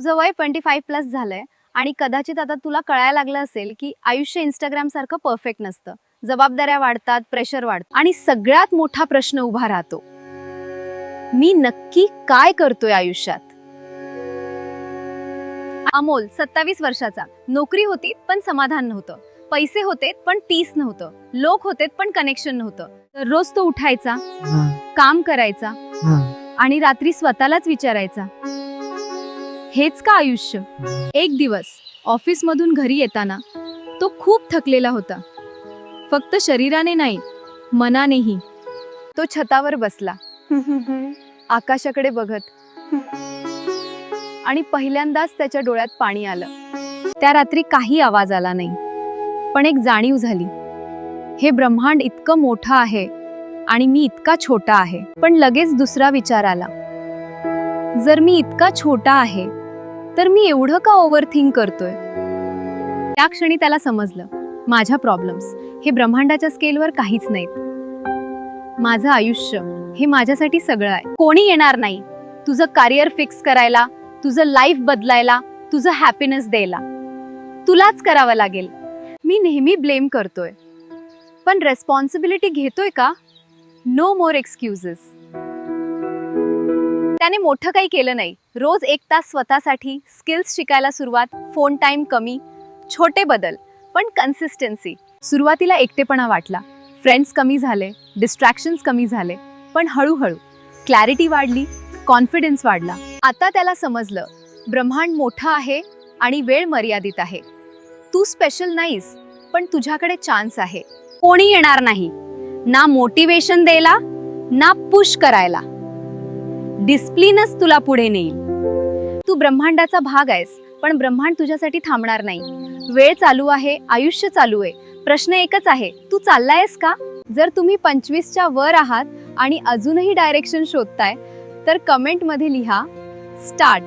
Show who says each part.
Speaker 1: तुझं वय 25+ झालंय आणि कदाचित आता तुला कळायला लागलं असेल की आयुष्य इंस्टाग्राम सारखं परफेक्ट नसतं. जबाबदाऱ्या वाढतात, प्रेशर वाढतं आणि सगळ्यात मोठा प्रश्न उभा राहतो, मी नक्की काय करतोय आयुष्यात. अमोल 27 वर्षाचा, नोकरी होती पण समाधान नव्हतं, पैसे होते पण पीस नव्हतं, लोक होते पण कनेक्शन नव्हतं. तर रोज तो उठायचा, काम करायचा आणि रात्री स्वतःलाच विचारायचा, हेच का आयुष्य. एक दिवस ऑफिस मधून घरी येताना तो खूप थकलेला होता, फक्त शरीराने नाही मनानेही. तो छतावर बसला, आकाशाकडे बघत, आणि पहिल्यांदाच त्याच्या डोळ्यात पाणी आलं. त्या रात्री काही आवाज आला नाही, पण एक जाणीव झाली, हे ब्रह्मांड इतकं मोठं आहे आणि मी इतका छोटा आहे. पण लगेच दुसरा विचार आला, जर मी इतका छोटा आहे तर मी एवढं का ओव्हरथिंक करतोय. त्या क्षणी त्याला समजलं, माझ्या प्रॉब्लेम्स हे ब्रह्मांडाच्या स्केलवर काहीच नाहीत. माझं आयुष्य हे माझ्यासाठी सगळं आहे. कोणी येणार नाही तुझं करिअर फिक्स करायला, तुझं लाईफ बदलायला, तुझं हॅपीनेस द्यायला. तुलाच करावं लागेल. मी नेहमी ब्लेम करतोय, पण रेस्पॉन्सिबिलिटी घेतोय का? नो मोर एक्सक्युजेस. त्याने मोठं काही केलं नाही. रोज 1 तास स्वतःसाठी, स्किल्स शिकायला सुरुवात, फोन टाइम कमी, छोटे बदल पण कन्सिस्टन्सी. सुरुवातीला एकटेपणा वाटला, फ्रेंड्स कमी झाले, डिस्ट्रॅक्शन्स कमी झाले, पण हळूहळू क्लॅरिटी वाढली, कॉन्फिडन्स वाढला. आता त्याला समजलं, ब्रह्मांड मोठं आहे आणि वेळ मर्यादित आहे. तू स्पेशल नाहीस, पण तुझ्याकडे चान्स आहे. कोणी येणार नाही, ना मोटिवेशन द्यायला ना पुश करायला. डिसिप्लिनच तुला पुढे नेईल. तू ब्रह्मांडाचा भाग आहेस, पण ब्रह्मांड तुझ्यासाठी थांबणार नाही. वेळ चालू आहे, आयुष्य चालू आहे. प्रश्न एकच आहे, तू चाललायस का? जर तुम्ही 25च्या वर आहात आणि अजूनही डायरेक्शन शोधताय तर कमेंट मध्ये लिहा स्टार्ट.